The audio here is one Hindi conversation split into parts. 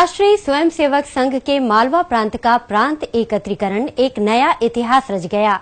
राष्ट्रीय स्वयंसेवक संघ के मालवा प्रांत का प्रांत एकत्रीकरण एक नया इतिहास रच गया।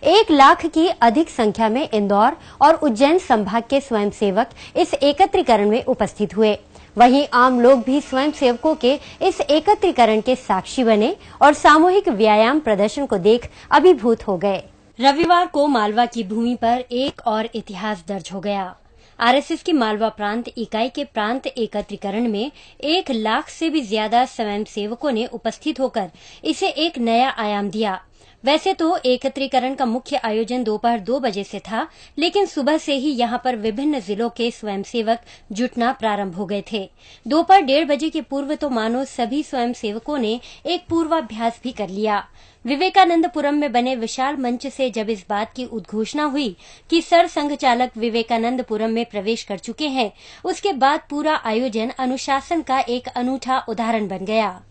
1 लाख की अधिक संख्या में इंदौर और उज्जैन संभाग के स्वयंसेवक इस एकत्रीकरण में उपस्थित हुए। वहीं आम लोग भी स्वयंसेवकों के इस एकत्रीकरण के साक्षी बने और सामूहिक व्यायाम प्रदर्शन को देख अभिभूत हो गए। रविवार को मालवा की भूमि पर एक और इतिहास दर्ज हो गया। आरएसएस की मालवा प्रांत इकाई के प्रांत एकत्रीकरण में 1 लाख से भी ज्यादा स्वयंसेवकों ने उपस्थित होकर इसे एक नया आयाम दिया। वैसे तो एकत्रीकरण का मुख्य आयोजन दोपहर 2 बजे से था, लेकिन सुबह से ही यहां पर विभिन्न जिलों के स्वयंसेवक जुटना प्रारंभ हो गए थे। दोपहर 1:30 बजे के पूर्व तो मानो सभी स्वयंसेवकों ने एक पूर्वाभ्यास भी कर लिया। विवेकानंदपुरम में बने विशाल मंच से जब इस बात की उद्घोषणा हुई कि सर संघ चालक विवेकानंदपुरम में प्रवेश कर चुके हैं, उसके बाद पूरा आयोजन अनुशासन का एक अनूठा उदाहरण बन गया।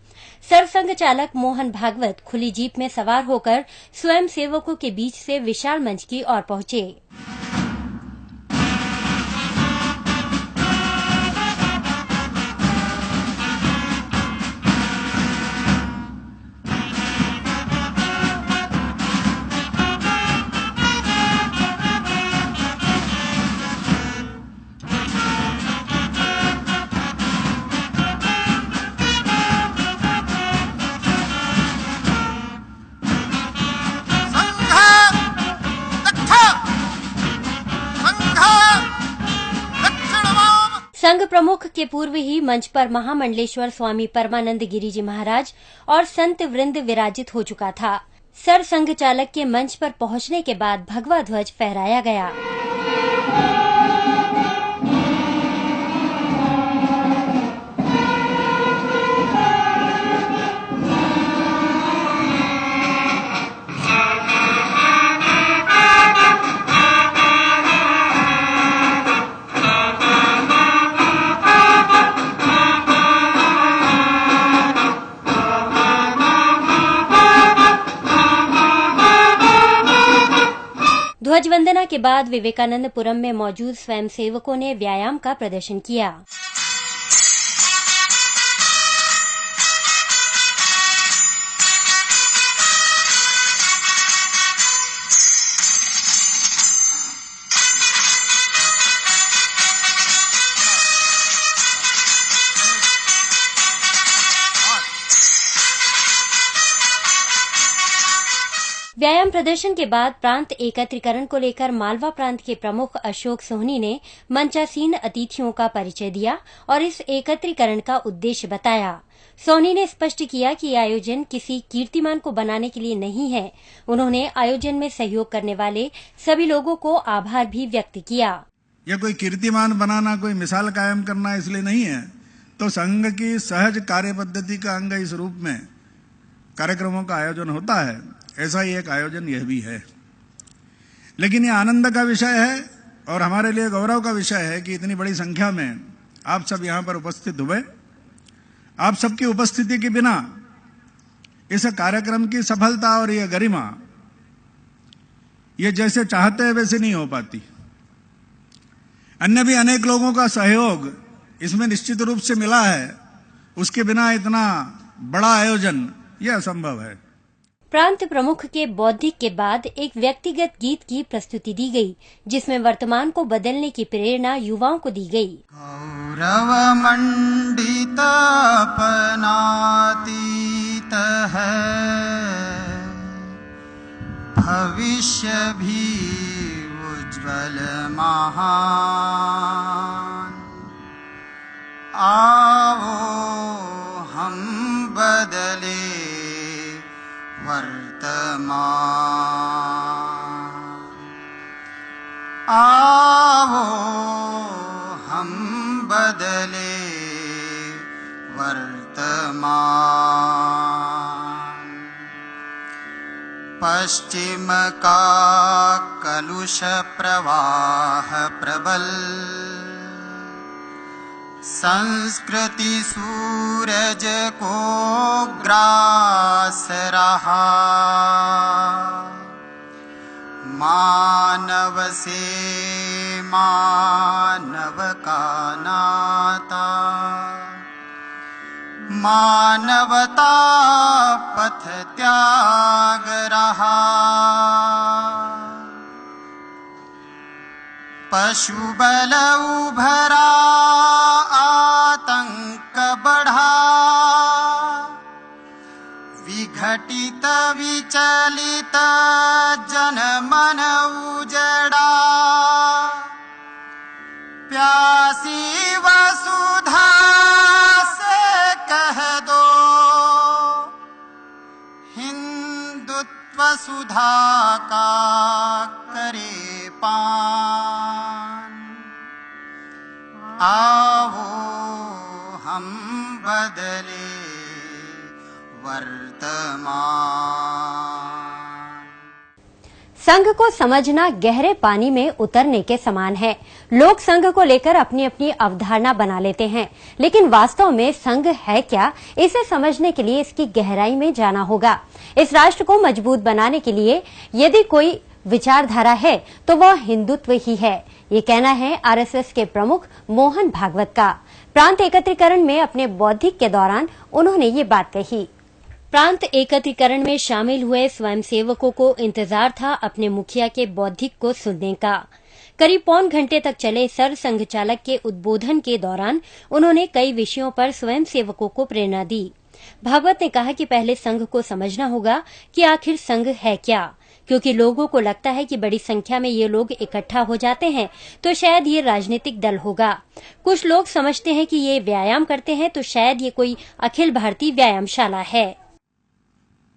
सर संघ चालक मोहन भागवत खुली जीप में सवार होकर स्वयंसेवकों के बीच से विशाल मंच की ओर पहुंचे। संघ प्रमुख के पूर्व ही मंच पर महामंडलेश्वर स्वामी परमानंद गिरी जी महाराज और संत वृंद विराजित हो चुका था। सर संघ चालक के मंच पर पहुंचने के बाद भगवा ध्वज फहराया गया। ध्वज वंदना के बाद विवेकानंदपुरम में मौजूद स्वयंसेवकों ने व्यायाम का प्रदर्शन किया। व्यायाम प्रदर्शन के बाद प्रांत एकत्रीकरण को लेकर मालवा प्रांत के प्रमुख अशोक सोहनी ने मंचासीन अतिथियों का परिचय दिया और इस एकत्रीकरण का उद्देश्य बताया। सोहनी ने स्पष्ट किया कि ये आयोजन किसी कीर्तिमान को बनाने के लिए नहीं है। उन्होंने आयोजन में सहयोग करने वाले सभी लोगों को आभार भी व्यक्त किया। यह कोई कीर्तिमान बनाना, कोई मिसाल कायम करना इसलिए नहीं है, तो संघ की सहज कार्य पद्धति का अंग इस रूप में कार्यक्रमों का आयोजन होता है। ऐसा ही एक आयोजन यह भी है। लेकिन यह आनंद का विषय है और हमारे लिए गौरव का विषय है कि इतनी बड़ी संख्या में आप सब यहां पर उपस्थित हुए। आप सबकी उपस्थिति के बिना इस कार्यक्रम की सफलता और यह गरिमा ये जैसे चाहते हैं वैसे नहीं हो पाती। अन्य भी अनेक लोगों का सहयोग इसमें निश्चित रूप से मिला है। उसके बिना इतना बड़ा आयोजन यह असंभव है। प्रांत प्रमुख के बौद्धिक के बाद एक व्यक्तिगत गीत की प्रस्तुति दी गई, जिसमें वर्तमान को बदलने की प्रेरणा युवाओं को दी गई। गौरव मंडित पनातीत है, भविष्य भी उज्ज्वल महान। आओ हम बदले वर्तमान, आओ हम बदले वर्तमान। पश्चिम का कलुष प्रवाह प्रबल, संस्कृति सूरज को ग्रास रहा। मानव से मानव का नाता, मानवता पथ त्याग रहा। पशु बल उभरा, आतंक बढ़ा, विघटित विचलित जनमन उजड़ा। प्यासी वसुधा से कह दो, हिंदुत्व सुधा का करे पान। आओ हम बदले वर्तमान। संघ को समझना गहरे पानी में उतरने के समान है। लोग संघ को लेकर अपनी अपनी अवधारणा बना लेते हैं, लेकिन वास्तव में संघ है क्या, इसे समझने के लिए इसकी गहराई में जाना होगा। इस राष्ट्र को मजबूत बनाने के लिए यदि कोई विचारधारा है तो वह हिंदुत्व ही है। ये कहना है आरएसएस के प्रमुख मोहन भागवत का। प्रांत एकत्रीकरण में अपने बौद्धिक के दौरान उन्होंने ये बात कही। प्रांत एकत्रीकरण में शामिल हुए स्वयंसेवकों को इंतजार था अपने मुखिया के बौद्धिक को सुनने का। करीब पौन घंटे तक चले सर संघ चालक के उद्बोधन के दौरान उन्होंने कई विषयों पर स्वयंसेवकों को प्रेरणा दी। भागवत ने कहा कि पहले संघ को समझना होगा कि आखिर संघ है क्या, क्योंकि लोगों को लगता है कि बड़ी संख्या में ये लोग इकट्ठा हो जाते हैं तो शायद ये राजनीतिक दल होगा। कुछ लोग समझते हैं कि ये व्यायाम करते हैं तो शायद ये कोई अखिल भारतीय व्यायामशाला है।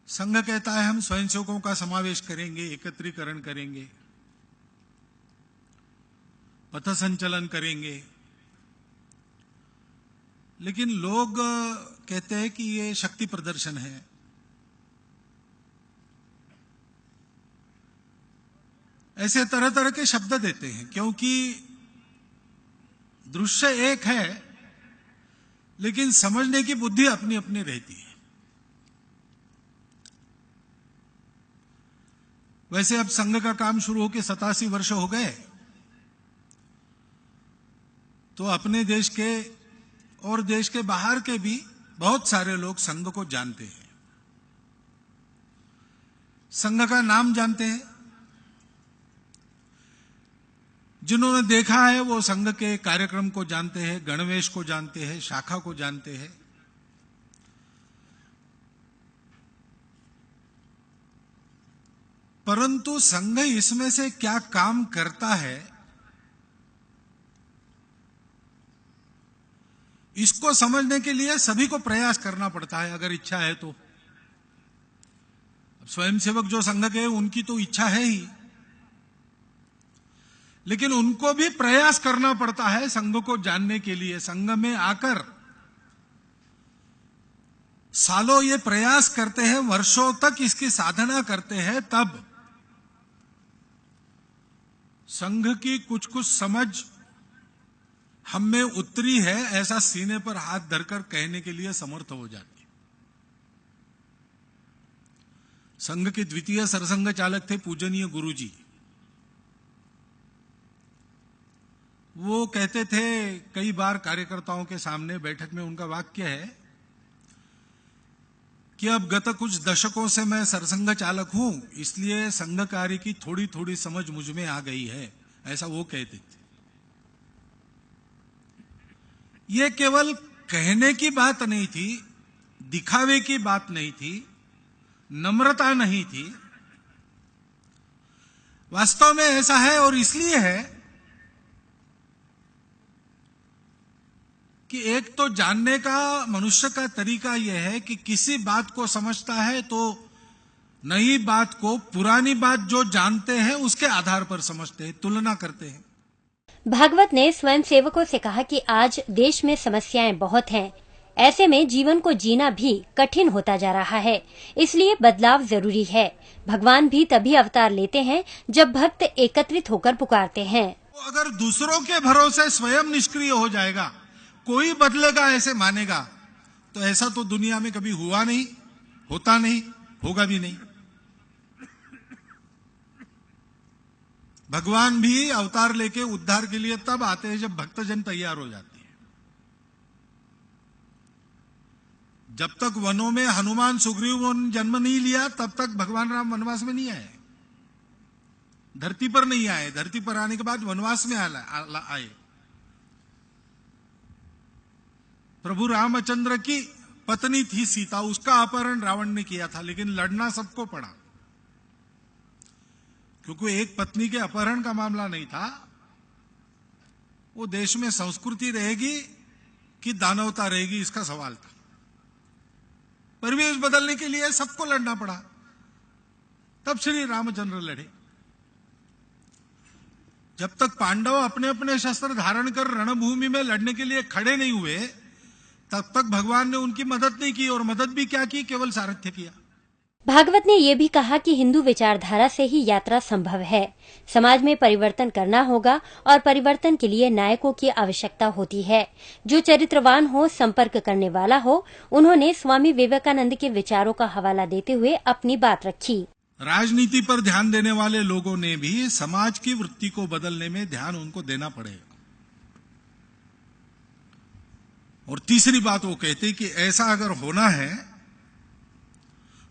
संघ कहता है हम स्वयंसेवकों का समावेश करेंगे, एकत्रीकरण करेंगे, पथ संचलन करेंगे, लेकिन लोग कहते हैं कि ये शक्ति प्रदर्शन है। ऐसे तरह तरह के शब्द देते हैं, क्योंकि दृश्य एक है लेकिन समझने की बुद्धि अपनी अपनी रहती है। वैसे अब संघ का काम शुरू होकर 87 वर्ष हो गए, तो अपने देश के और देश के बाहर के भी बहुत सारे लोग संघ को जानते हैं, संघ का नाम जानते हैं। जिन्होंने देखा है वो संघ के कार्यक्रम को जानते हैं, गणवेश को जानते हैं, शाखा को जानते हैं। परंतु संघ इसमें से क्या काम करता है, इसको समझने के लिए सभी को प्रयास करना पड़ता है, अगर इच्छा है तो। स्वयंसेवक जो संघ के उनकी तो इच्छा है ही, लेकिन उनको भी प्रयास करना पड़ता है संघ को जानने के लिए। संघ में आकर सालों ये प्रयास करते हैं, वर्षों तक इसकी साधना करते हैं, तब संघ की कुछ कुछ समझ हम में उतरी है, ऐसा सीने पर हाथ धरकर कहने के लिए समर्थ हो जाती है। संघ के द्वितीय सरसंघ चालक थे पूजनीय गुरुजी। वो कहते थे कई बार कार्यकर्ताओं के सामने बैठक में, उनका वाक्य है कि अब गत कुछ दशकों से मैं सरसंघ चालक हूं, इसलिए संघ कार्य की थोड़ी थोड़ी समझ मुझ में आ गई है, ऐसा वो कहते थे। ये केवल कहने की बात नहीं थी, दिखावे की बात नहीं थी, नम्रता नहीं थी, वास्तव में ऐसा है। और इसलिए है कि एक तो जानने का मनुष्य का तरीका यह है कि किसी बात को समझता है तो नई बात को पुरानी बात जो जानते हैं उसके आधार पर समझते हैं, तुलना करते हैं। भागवत ने स्वयंसेवकों से कहा कि आज देश में समस्याएं बहुत हैं, ऐसे में जीवन को जीना भी कठिन होता जा रहा है, इसलिए बदलाव जरूरी है। भगवान भी तभी अवतार लेते हैं जब भक्त एकत्रित होकर पुकारते हैं। तो अगर दूसरों के भरोसे स्वयं निष्क्रिय हो जाएगा, कोई बदलेगा ऐसे मानेगा, तो ऐसा तो दुनिया में कभी हुआ नहीं, होता नहीं, होगा भी नहीं। भगवान भी अवतार लेके उद्धार के लिए तब आते हैं जब भक्तजन तैयार हो जाते हैं। जब तक वनों में हनुमान सुग्रीव ने जन्म नहीं लिया तब तक भगवान राम वनवास में नहीं आए, धरती पर नहीं आए। धरती पर आने के बाद वनवास में आए। प्रभु रामचंद्र की पत्नी थी सीता, उसका अपहरण रावण ने किया था, लेकिन लड़ना सबको पड़ा, क्योंकि एक पत्नी के अपहरण का मामला नहीं था। वो देश में संस्कृति रहेगी कि दानवता रहेगी, इसका सवाल था। परिवेश बदलने के लिए सबको लड़ना पड़ा, तब श्री रामचंद्र लड़े। जब तक पांडव अपने अपने शस्त्र धारण कर रणभूमि में लड़ने के लिए खड़े नहीं हुए, तब तक भगवान ने उनकी मदद नहीं की, और मदद भी क्या की, केवल सारथ्य किया। भागवत ने ये भी कहा कि हिंदू विचारधारा से ही यात्रा संभव है। समाज में परिवर्तन करना होगा और परिवर्तन के लिए नायकों की आवश्यकता होती है, जो चरित्रवान हो, संपर्क करने वाला हो। उन्होंने स्वामी विवेकानंद के विचारों का हवाला देते हुए अपनी बात रखी। राजनीति पर ध्यान देने वाले लोगों ने भी समाज की वृत्ति को बदलने में ध्यान उनको देना पड़ेगा। और तीसरी बात वो कहते कि ऐसा अगर होना है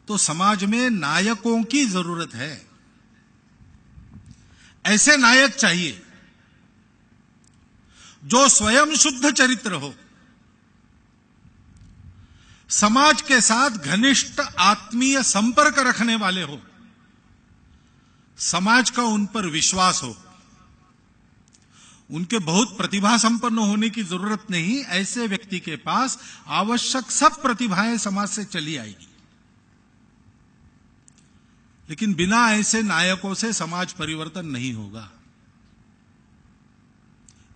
तो समाज में नायकों की जरूरत है। ऐसे नायक चाहिए जो स्वयं शुद्ध चरित्र हो, समाज के साथ घनिष्ठ आत्मीय संपर्क रखने वाले हो, समाज का उन पर विश्वास हो। उनके बहुत प्रतिभा संपन्न होने की जरूरत नहीं, ऐसे व्यक्ति के पास आवश्यक सब प्रतिभाएं समाज से चली आएगी। लेकिन बिना ऐसे नायकों से समाज परिवर्तन नहीं होगा।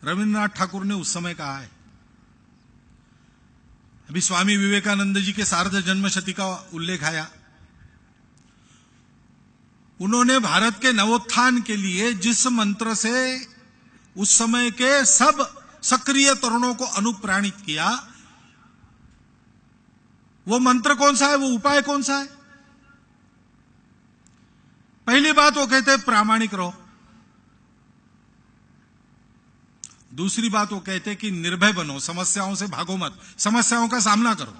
रविन्द्रनाथ ठाकुर ने उस समय कहा है, अभी स्वामी विवेकानंद जी के सार्ध जन्मशती का उल्लेख आया। उन्होंने भारत के नवोत्थान के लिए जिस मंत्र से उस समय के सब सक्रिय तरुणों को अनुप्राणित किया, वो मंत्र कौन सा है, वो उपाय कौन सा है? पहली बात वो कहते हैं प्रामाणिक रहो। दूसरी बात वो कहते हैं कि निर्भय बनो, समस्याओं से भागो मत, समस्याओं का सामना करो।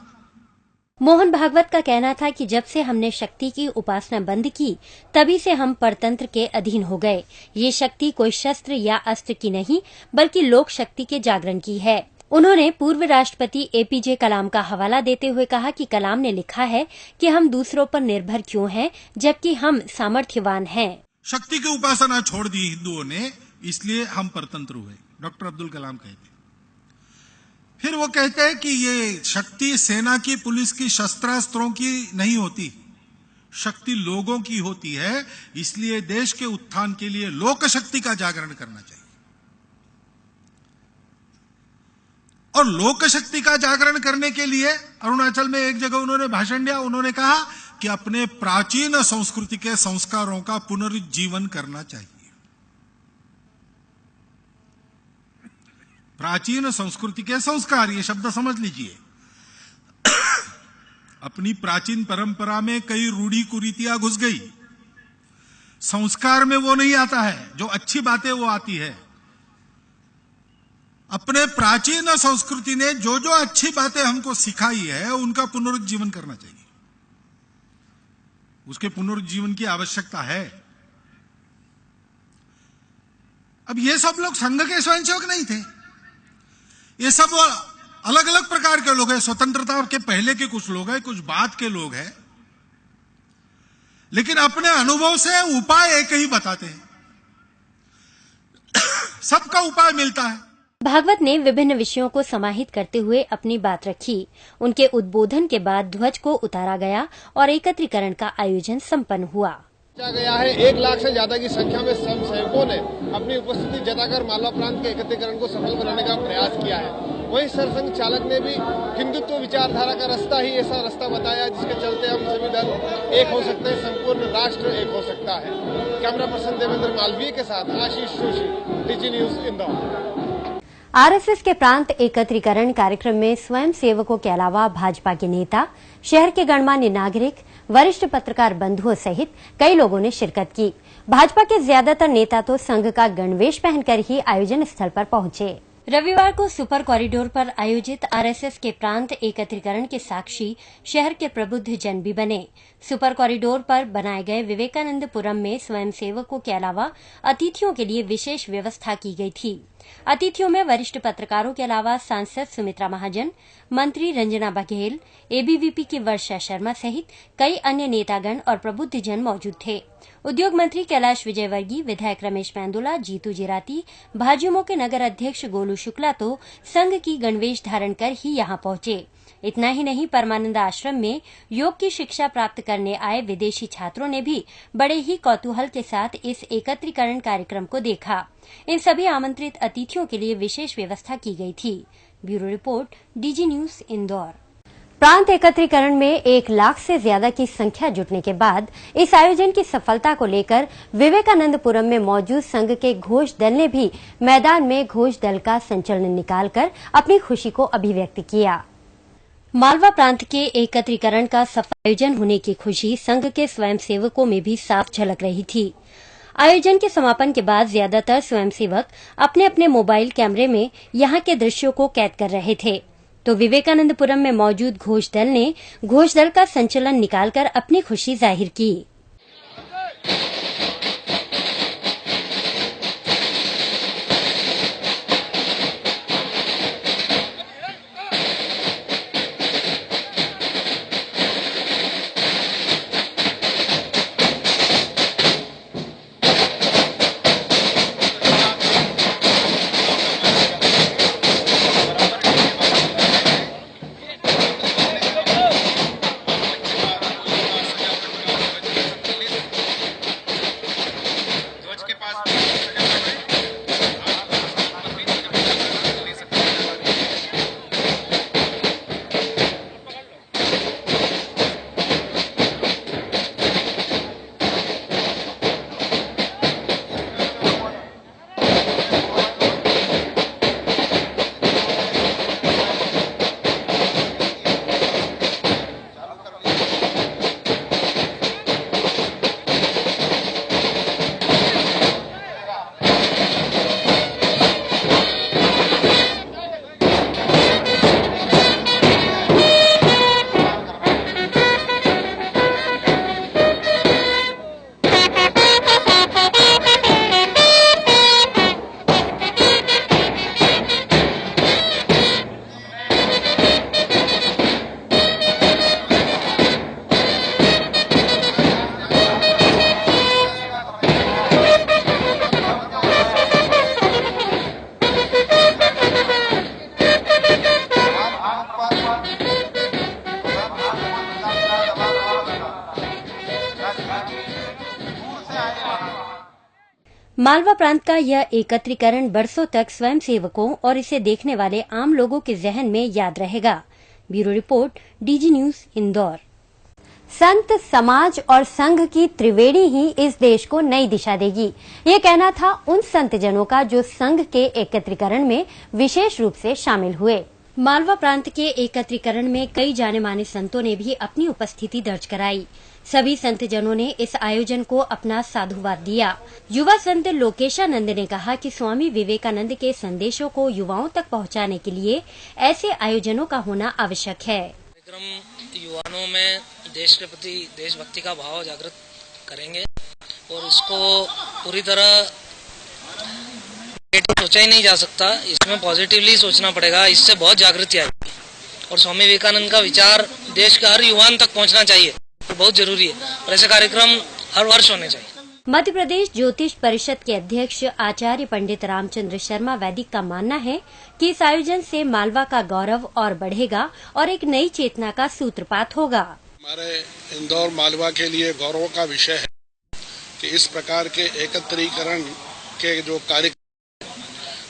मोहन भागवत का कहना था कि जब से हमने शक्ति की उपासना बंद की, तभी से हम परतंत्र के अधीन हो गए। ये शक्ति कोई शस्त्र या अस्त्र की नहीं, बल्कि लोक शक्ति के जागरण की है। उन्होंने पूर्व राष्ट्रपति एपीजे कलाम का हवाला देते हुए कहा कि कलाम ने लिखा है कि हम दूसरों पर निर्भर क्यों हैं, जबकि हम सामर्थ्यवान हैं। शक्ति की उपासना छोड़ दी हिंदुओं ने, इसलिए हम परतंत्र हुए, डॉक्टर अब्दुल कलाम कहते। फिर वो कहते हैं कि ये शक्ति सेना की, पुलिस की, शस्त्रास्त्रों की नहीं होती, शक्ति लोगों की होती है। इसलिए देश के उत्थान के लिए लोक शक्ति का जागरण करना चाहिए। और लोक शक्ति का जागरण करने के लिए अरुणाचल में एक जगह उन्होंने भाषण दिया। उन्होंने कहा कि अपने प्राचीन संस्कृति के संस्कारों का पुनरुज्जीवन करना चाहिए। प्राचीन संस्कृति के संस्कार, ये शब्द समझ लीजिए। अपनी प्राचीन परंपरा में कई रूढ़ी कुरीतियां घुस गई, संस्कार में वो नहीं आता है, जो अच्छी बातें वो आती है। अपने प्राचीन संस्कृति ने जो जो अच्छी बातें हमको सिखाई है, उनका पुनरुज्जीवन करना चाहिए। उसके पुनरुज्जीवन की आवश्यकता है। अब ये सब लोग संघ के स्वयंसेवक नहीं थे, ये सब अलग अलग प्रकार के लोग हैं। स्वतंत्रता के पहले के कुछ लोग हैं, कुछ बाद के लोग हैं, लेकिन अपने अनुभव से उपाय एक ही बताते हैं। सबका उपाय मिलता है। भागवत ने विभिन्न विषयों को समाहित करते हुए अपनी बात रखी। उनके उद्बोधन के बाद ध्वज को उतारा गया और एकत्रीकरण का आयोजन संपन्न हुआ। गया है 1 लाख से ज्यादा की संख्या में स्वयंसेवकों ने अपनी उपस्थिति जताकर मालवा प्रांत के एकत्रीकरण को सफल बनाने का प्रयास किया है। वहीं सरसंघ चालक ने भी हिंदुत्व विचारधारा का रास्ता ही ऐसा रास्ता बताया जिसके चलते हम सभी दल एक हो सकते हैं, संपूर्ण राष्ट्र एक हो सकता है। कैमरा पर्सन देवेंद्र मालवीय के साथ Ashish Joshi, DG News, Indore. RSS के प्रांत एकत्रीकरण कार्यक्रम में स्वयं सेवकों के अलावा भाजपा के नेता, शहर के गणमान्य नागरिक, वरिष्ठ पत्रकार बंधुओं सहित कई लोगों ने शिरकत की। भाजपा के ज्यादातर नेता तो संघ का गणवेश पहनकर ही आयोजन स्थल पर पहुंचे। रविवार को सुपर कॉरिडोर पर आयोजित आरएसएस के प्रांत एकत्रीकरण के साक्षी शहर के प्रबुद्ध जन भी बने। सुपर कॉरिडोर पर बनाए गए विवेकानंदपुरम में स्वयंसेवकों के अलावा अतिथियों के लिए विशेष व्यवस्था की गई थी। अतिथियों में वरिष्ठ पत्रकारों के अलावा सांसद सुमित्रा महाजन, मंत्री रंजना बघेल, एबीवीपी की वर्षा शर्मा सहित कई अन्य नेतागण और प्रबुद्ध जन मौजूद थे। उद्योग मंत्री कैलाश विजयवर्गीय, विधायक रमेश मेंदोला, जीतू जिराती, भाजयुमो के नगर अध्यक्ष गोलू शुक्ला तो संघ की गणवेश धारण कर ही यहां पहुंचे। इतना ही नहीं, परमानंद आश्रम में योग की शिक्षा प्राप्त करने आए विदेशी छात्रों ने भी बड़े ही कौतूहल के साथ इस एकत्रीकरण कार्यक्रम को देखा। इन सभी आमंत्रित अतिथियों के लिए विशेष व्यवस्था की गई थी। Bureau report, DG News, Indore. प्रांत एकत्रीकरण में 1 लाख से ज्यादा की संख्या जुटने के बाद इस आयोजन की सफलता को लेकर विवेकानंदपुरम में मौजूद संघ के घोष दल ने भी मैदान में घोष दल का संचलन निकालकर अपनी खुशी को अभिव्यक्त किया। मालवा प्रांत के एकत्रीकरण का सफल आयोजन होने की खुशी संघ के स्वयंसेवकों में भी साफ झलक रही थी। आयोजन के समापन के बाद ज्यादातर स्वयंसेवक अपने अपने मोबाइल कैमरे में यहां के दृश्यों को कैद कर रहे थे, तो विवेकानंदपुरम में मौजूद घोष दल ने घोष दल का संचलन निकालकर अपनी खुशी जाहिर की। मालवा प्रांत का यह एकत्रीकरण बरसों तक स्वयंसेवकों और इसे देखने वाले आम लोगों के जहन में याद रहेगा। Bureau report, DG News, Indore. संत, समाज और संघ की त्रिवेणी ही इस देश को नई दिशा देगी, ये कहना था उन संत जनों का जो संघ के एकत्रीकरण में विशेष रूप से शामिल हुए। मालवा प्रांत के एकत्रीकरण में कई जाने माने संतों ने भी अपनी उपस्थिति दर्ज कराई। सभी संत जनों ने इस आयोजन को अपना साधुवाद दिया। युवा संत लोकेशानंद ने कहा कि स्वामी विवेकानंद के संदेशों को युवाओं तक पहुंचाने के लिए ऐसे आयोजनों का होना आवश्यक है। कार्यक्रम युवाओं में देश के प्रति देशभक्ति का भाव जागृत करेंगे और इसको पूरी तरह सोचा ही नहीं जा सकता, इसमें पॉजिटिवली सोचना पड़ेगा। इससे बहुत जागृति आएगी और स्वामी विवेकानंद का विचार देश के हर युवाओं तक पहुंचना चाहिए, तो बहुत जरूरी है और ऐसे कार्यक्रम हर वर्ष होने चाहिए। मध्य प्रदेश ज्योतिष परिषद के अध्यक्ष आचार्य पंडित रामचंद्र शर्मा वैदिक का मानना है कि इस आयोजन से मालवा का गौरव और बढ़ेगा और एक नई चेतना का सूत्रपात होगा। हमारे इंदौर मालवा के लिए गौरव का विषय है कि इस प्रकार के एकत्रीकरण के जो कार्य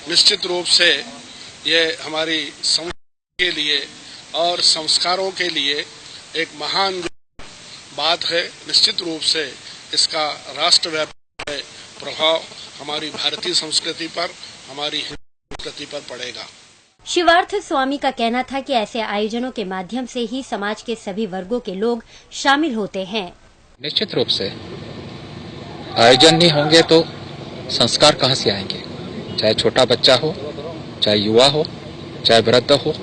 निश्चित रूप से ये हमारी समाज के लिए और संस्कारों के लिए एक महान बात है। निश्चित रूप से इसका राष्ट्रव्यापी प्रभाव हमारी भारतीय संस्कृति पर, हमारी हिंदू संस्कृति पर पड़ेगा। शिवार्थ स्वामी का कहना था कि ऐसे आयोजनों के माध्यम से ही समाज के सभी वर्गों के लोग शामिल होते हैं। निश्चित रूप से आयोजन नहीं होंगे तो संस्कार कहाँ से आएंगे, चाहे छोटा बच्चा हो चाहे युवा हो चाहे वृद्ध हो,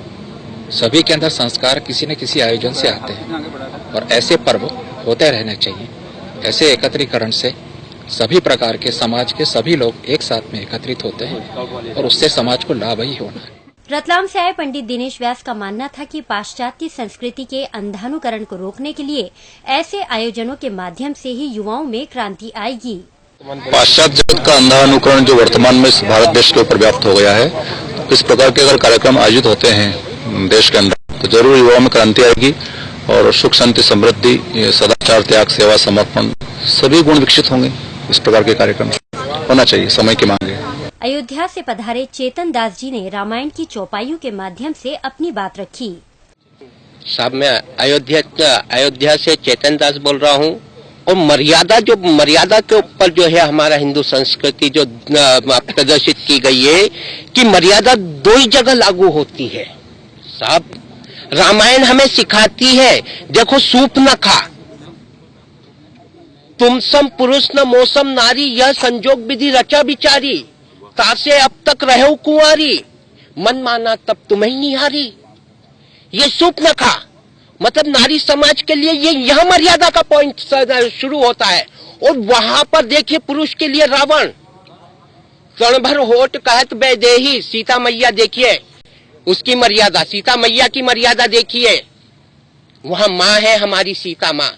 सभी के अंदर संस्कार किसी न किसी आयोजन से आते हैं और ऐसे पर्व होते रहने चाहिए। ऐसे एकत्रीकरण से सभी प्रकार के समाज के सभी लोग एक साथ में एकत्रित होते हैं और उससे समाज को लाभ ही होना है। रतलाम से आए पंडित दिनेश व्यास का मानना था कि पाश्चात्य संस्कृति के अंधानुकरण को रोकने के लिए ऐसे आयोजनों के माध्यम से ही युवाओं में क्रांति आएगी। पाश्चात्य जगत का अंधानुकरण जो वर्तमान में भारत देश के ऊपर व्याप्त हो गया है, तो इस प्रकार के अगर कार्यक्रम आयोजित होते हैं देश के अंदर तो जरूर युवाओं में क्रांति आएगी और सुख शांति समृद्धि, सदाचार, त्याग, सेवा, समर्पण सभी गुण विकसित होंगे। इस प्रकार के कार्यक्रम होना चाहिए, समय की मांग है। अयोध्या से पधारे चेतन दास जी ने रामायण की चौपाइयों के माध्यम से अपनी बात रखी। साहब, मैं अयोध्या से चेतन दास बोल रहा हूँ और मर्यादा के ऊपर जो है हमारा हिंदू संस्कृति जो प्रदर्शित की गई है कि मर्यादा दो ही जगह लागू होती है। साहब, रामायण हमें सिखाती है, देखो सूप न खा, तुम सम पुरुष न मौसम नारी, यह संजोग विधि रचा बिचारी, तासे अब तक रहो कुंवारी, मन माना तब तुम्हें निहारी। ये सूप न खा मतलब नारी समाज के लिए ये यह मर्यादा का पॉइंट शुरू होता है। और वहां पर देखिए पुरुष के लिए रावण, क्षण भर होठ कहत वैदेही, सीता मैया देखिए उसकी मर्यादा, सीता मैया की मर्यादा देखिए, वहां माँ है हमारी सीता माँ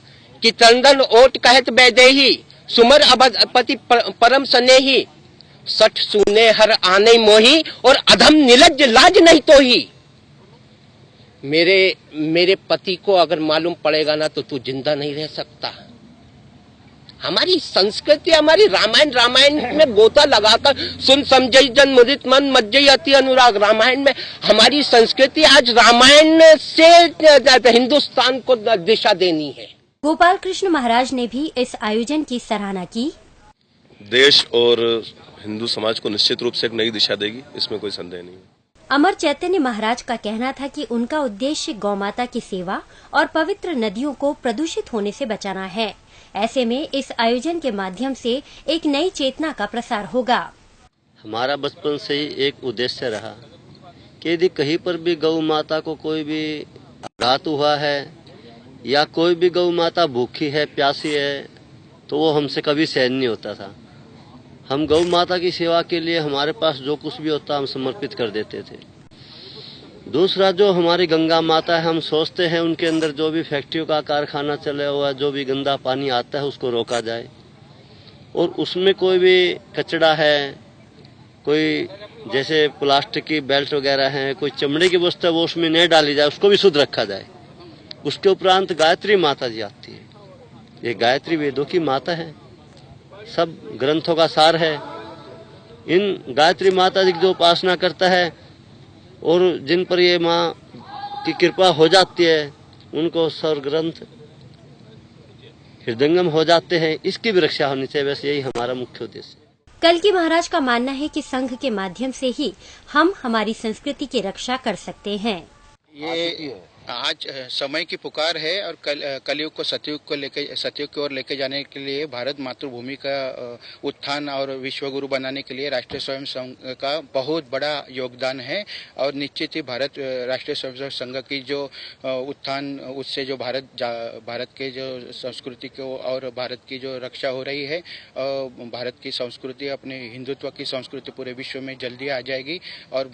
कि तंदन ओट कहत वैदेही, सुमर अबधपति परम स्नेही, सठ सुने हर आने मोही, और अधम निलज्ज लाज नहीं तो ही। मेरे पति को अगर मालूम पड़ेगा ना तो तू जिंदा नहीं रह सकता। हमारी संस्कृति, हमारी रामायण में गोता लगाकर सुन समझई जन मुदित मन मज्जई अति अनुराग। रामायण में हमारी संस्कृति आज रामायण से हिंदुस्तान को दिशा देनी है। गोपाल कृष्ण महाराज ने भी इस आयोजन की सराहना की। देश और हिंदू समाज को निश्चित रूप से एक नई दिशा देगी, इसमें कोई संदेह नहीं। अमर चैतन्य महाराज का कहना था कि उनका उद्देश्य गौमाता की सेवा और पवित्र नदियों को प्रदूषित होने से बचाना है। ऐसे में इस आयोजन के माध्यम से एक नई चेतना का प्रसार होगा। हमारा बचपन से ही एक उद्देश्य रहा कि यदि कहीं पर भी गौ माता को कोई भी आघात हुआ है या कोई भी गौ माता भूखी है, प्यासी है, तो वो हमसे कभी सहन नहीं होता था। हम गौ माता की सेवा के लिए हमारे पास जो कुछ भी होता हम समर्पित कर देते थे। दूसरा, जो हमारी गंगा माता है, हम सोचते हैं उनके अंदर जो भी फैक्ट्रियों का कारखाना चला हुआ, जो भी गंदा पानी आता है उसको रोका जाए, और उसमें कोई भी कचरा है, कोई जैसे प्लास्टिक की बेल्ट वगैरह है, कोई चमड़े की वस्तु है, वो उसमें नहीं डाली जाए, उसको भी शुद्ध रखा जाए। उसके उपरांत गायत्री माता जी आती है। ये गायत्री वेदों की माता है, सब ग्रंथों का सार है। इन गायत्री माता जी की जो उपासना करता है और जिन पर ये माँ की कृपा हो जाती है, उनको स्वर ग्रंथ हृदयंगम हो जाते हैं। इसकी भी रक्षा होनी चाहिए। वैसे यही हमारा मुख्य उद्देश्य है। कल्कि महाराज का मानना है कि संघ के माध्यम से ही हम हमारी संस्कृति की रक्षा कर सकते हैं। ये आज समय की पुकार है और कलयुग को सतयुग की ओर लेके जाने के लिए भारत मातृभूमि का उत्थान और विश्वगुरु बनाने के लिए राष्ट्रीय स्वयं संघ का बहुत बड़ा योगदान है। और निश्चित ही भारत राष्ट्रीय स्वयं संघ की जो उत्थान, उससे जो भारत के जो संस्कृति को और भारत की जो रक्षा हो रही है, भारत की संस्कृति, अपने हिंदुत्व की संस्कृति पूरे विश्व में जल्दी आ जाएगी और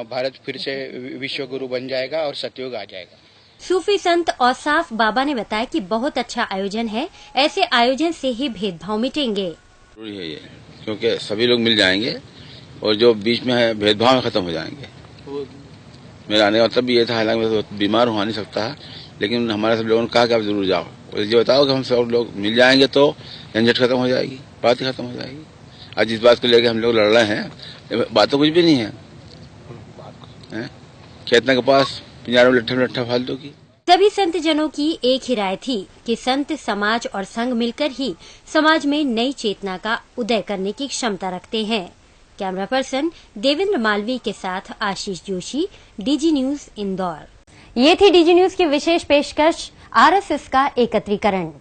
भारत फिर से विश्वगुरु बन जाएगा और सतयुग आ जाएगा। सूफी संत औसाफ बाबा ने बताया कि बहुत अच्छा आयोजन है। ऐसे आयोजन से ही भेदभाव मिटेंगे। जरूरी है ये, क्योंकि सभी लोग मिल जाएंगे और जो बीच में है भेदभाव खत्म हो जाएंगे। मेरा आने का मतलब ये था, हालांकि मैं तो बीमार हो नहीं सकता, लेकिन हमारे सब लोगों ने कहा कि आप जरूर जाओ। और ये बताओ कि हम सब लोग मिल जाएंगे तो झंझट खत्म हो जाएगी, बात ही खत्म हो जाएगी। आज जिस बात को लेकर हम लोग लड़ रहे हैं, बात तो कुछ भी नहीं है। खेतना के पास पिंजरे में लट्ठा फालतू की। सभी संत जनों की एक ही राय थी कि संत, समाज और संघ मिलकर ही समाज में नई चेतना का उदय करने की क्षमता रखते हैं। कैमरा पर्सन देवेंद्र मालवी के साथ आशीष जोशी, डीजी न्यूज इंदौर। ये थी डीजी न्यूज की विशेष पेशकश, आरएसएस का एकत्रीकरण।